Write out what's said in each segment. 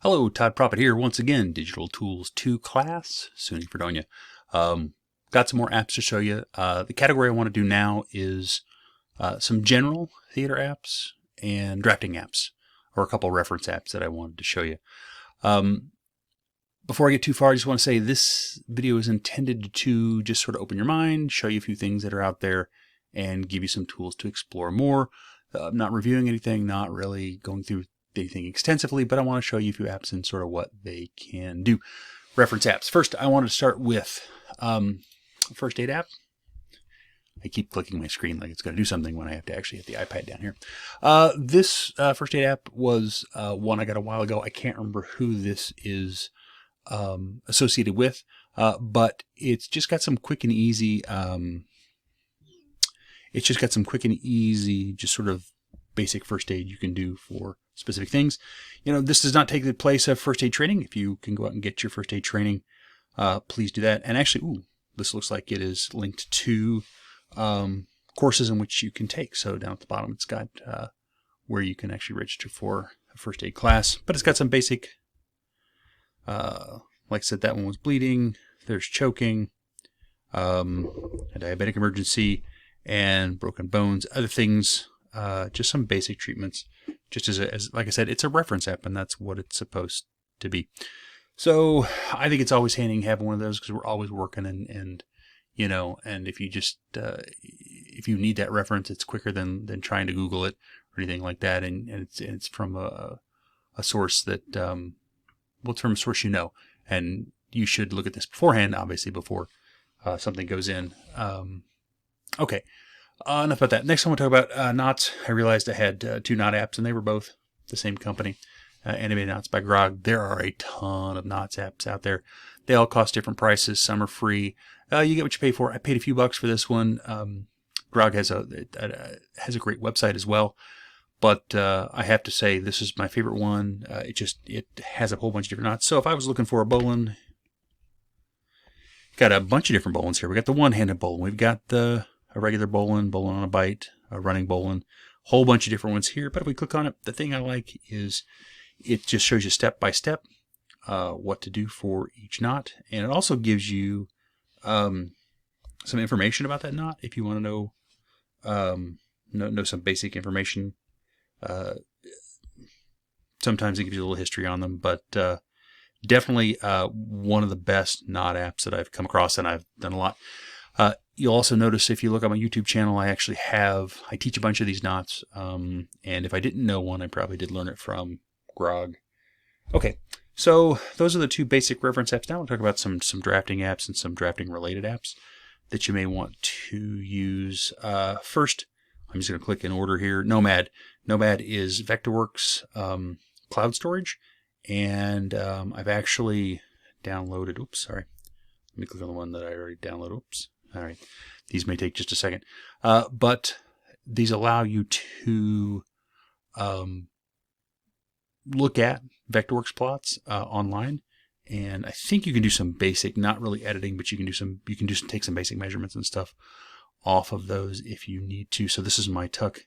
Hello, Todd Prophet here once again, Digital Tools 2 class, SUNY Fredonia. Got some more apps to show you. The category I want to do now is some general theater apps and drafting apps, or a couple reference apps that I wanted to show you. Before I get too far, I just want to say this video is intended to just sort of open your mind, show you a few things that are out there, and give you some tools to explore more. I'm not reviewing anything, not really going through anything extensively, but I want to show you a few apps and sort of what they can do. Reference apps. First, I wanted to start with first aid app. I keep clicking my screen like it's going to do something when I have to actually hit the iPad down here. This first aid app was one I got a while ago. I can't remember who this is associated with, but it's just got some quick and easy. Just sort of basic first aid you can do for specific things. You know, this does not take the place of first aid training. If you can go out and get your first aid training, please do that. And actually, this looks like it is linked to courses in which you can take. So down at the bottom, it's got where you can actually register for a first aid class. But it's got some basic, like I said, that one was bleeding. There's choking, a diabetic emergency, and broken bones. Other things, just some basic treatments. Just as like I said, it's a reference app, and that's what it's supposed to be. So I think it's always handy having one of those because we're always working, and you know, and if you just if you need that reference, it's quicker than trying to Google it or anything like that, and it's from a source that what's from a source you know, and you should look at this beforehand, obviously, before something goes in. Okay. Enough about that. Next, I want to talk about Knots. I realized I had two Knot apps, and they were both the same company. Animated Knots by Grog. There are a ton of Knots apps out there. They all cost different prices. Some are free. You get what you pay for. I paid a few bucks for this one. Grog has a great website as well. But I have to say, this is my favorite one. It has a whole bunch of different knots. So if I was looking for a bowline, got a bunch of different bowlines here. We got the one-handed bowline. We've got a regular bowline on a bite, a running bowline, whole bunch of different ones here. But if we click on it, the thing I like is it just shows you step by step what to do for each knot, and it also gives you some information about that knot if you want to know some basic information. Sometimes it gives you a little history on them, but definitely one of the best knot apps that I've come across, and I've done a lot. You'll also notice if you look on my YouTube channel, I teach a bunch of these knots, and if I didn't know one, I probably did learn it from Grog. Okay, so those are the two basic reference apps. Now we'll talk about some drafting apps and some drafting related apps that you may want to use. First, I'm just going to click in order here. Nomad. Nomad is Vectorworks cloud storage, and I've actually downloaded. Oops, sorry. Let me click on the one that I already downloaded. Oops. All right. These may take just a second. But these allow you to look at Vectorworks plots online. And I think you can do some basic, not really editing, but you can take some basic measurements and stuff off of those if you need to. So this is my Tuck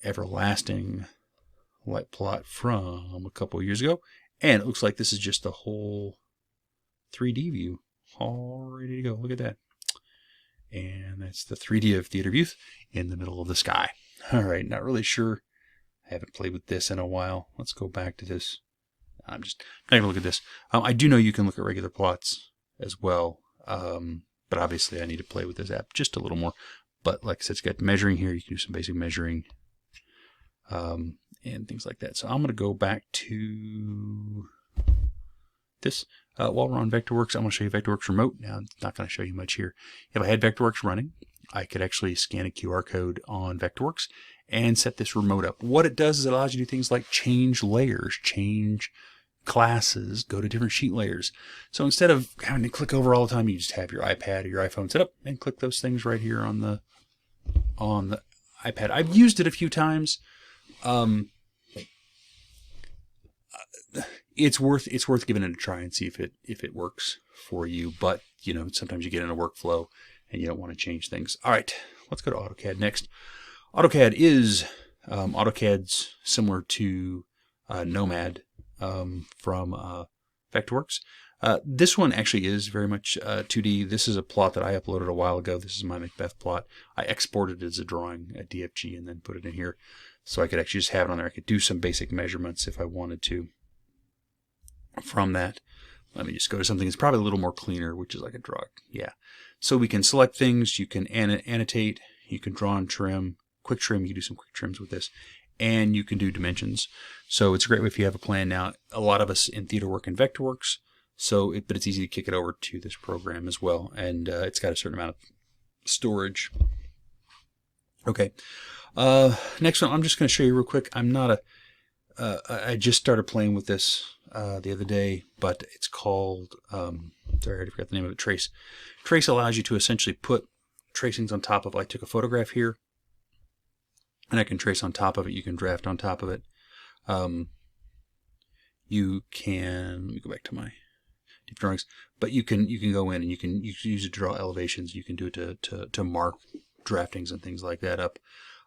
Everlasting light plot from a couple of years ago. And it looks like this is just the whole 3D view. All ready to go. Look at that. And that's the 3D of Theater Youth in the middle of the sky. All right, not really sure. I haven't played with this in a while. Let's go back to this. I'm not going to look at this. I do know you can look at regular plots as well, but obviously I need to play with this app just a little more. But like I said, it's got measuring here. You can do some basic measuring and things like that. So I'm going to go back to this. While we're on Vectorworks, I'm going to show you Vectorworks Remote. Now, I'm not going to show you much here. If I had Vectorworks running, I could actually scan a QR code on Vectorworks and set this remote up. What it does is it allows you to do things like change layers, change classes, go to different sheet layers. So instead of having to click over all the time, you just have your iPad or your iPhone set up and click those things right here on the iPad. I've used it a few times. It's worth giving it a try and see if it works for you. But you know, sometimes you get in a workflow and you don't want to change things. All right, let's go to AutoCAD next. AutoCAD is AutoCAD's similar to Nomad. from Vectorworks. This one actually is very much 2D. This is a plot that I uploaded a while ago. This is my Macbeth plot. I exported it as a drawing, a DFG, and then put it in here. So I could actually just have it on there. I could do some basic measurements if I wanted to from that. Let me just go to something that's probably a little more cleaner, which is like a draw. Yeah. So we can select things. You can annotate. You can draw and trim. Quick trim. You can do some quick trims with this. And you can do dimensions. So it's a great way if you have a plan. Now, a lot of us in theater work in Vectorworks. But it's easy to kick it over to this program as well. And it's got a certain amount of storage. Okay. Next one, I'm just going to show you real quick. I just started playing with this the other day, but it's called, sorry, I already forgot the name of it, Trace. Trace allows you to essentially put tracings on top of, I took a photograph here, and I can trace on top of it. You can draft on top of it. You can, let me go back to my drawings, but you can go in and you can use it to draw elevations. You can do it to mark draftings and things like that up.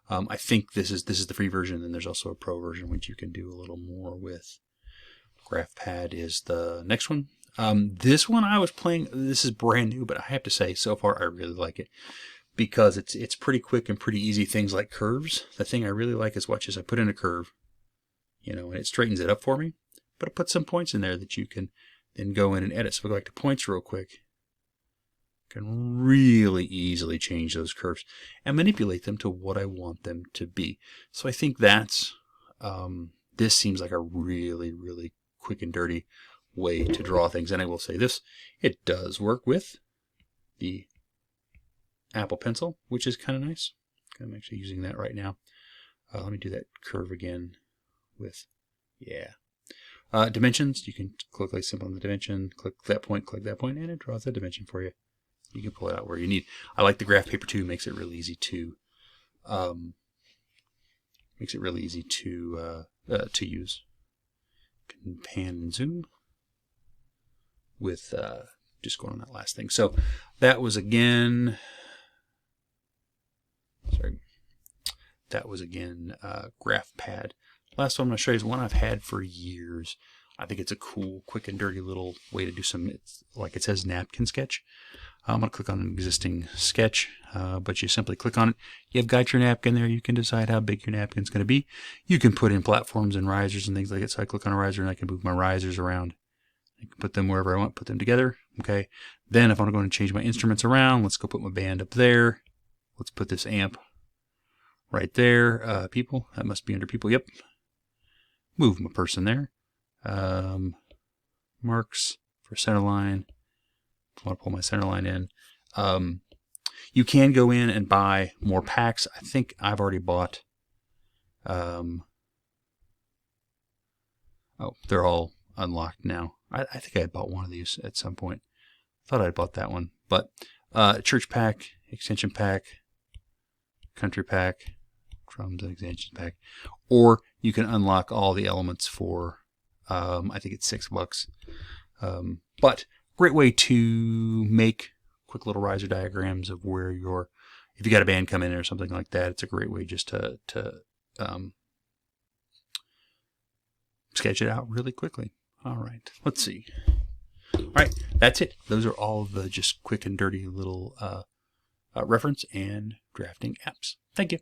I think this is the free version, and there's also a pro version which you can do a little more with. GraphPad is the next one. This one I was playing. This is brand new, but I have to say so far I really like it because it's pretty quick and pretty easy. Things like curves. The thing I really like is watch as I put in a curve, and it straightens it up for me, but it puts some points in there that you can then go in and edit. So if I go back to points real quick, can really easily change those curves and manipulate them to what I want them to be. So I think that's, this seems like a really, really quick and dirty way to draw things. And I will say this, it does work with the Apple Pencil, which is kind of nice. I'm actually using that right now. Let me do that curve again with, yeah. Dimensions, you can click like simple on the dimension, click that point, and it draws that dimension for you. You can pull it out where you need. I like the graph paper too. Makes it really easy to use. You can pan and zoom with just going on that last thing. So that was again. GraphPad. Last one I'm going to show you is one I've had for years. I think it's a cool, quick and dirty little way to do some, it's like it says napkin sketch. I'm going to click on an existing sketch, but you simply click on it. You've got your napkin there. You can decide how big your napkin's going to be. You can put in platforms and risers and things like that. So I click on a riser and I can move my risers around. I can put them wherever I want, put them together. Okay. Then if I'm going to change my instruments around, let's go put my band up there. Let's put this amp right there. People, that must be under people. Yep. Move my person there. Marks for center line. I want to pull my center line in. You can go in and buy more packs. I think I've already bought. Oh, they're all unlocked now. I think I had bought one of these at some point. I thought I had bought that one. But church pack, extension pack, country pack, drums and extension pack. Or you can unlock all the elements for, I think it's $6. But great way to make quick little riser diagrams of where your, if you got a band come in or something like that, it's a great way just to sketch it out really quickly. All right, let's see. All right, that's it. Those are all of the just quick and dirty little reference and drafting apps. Thank you.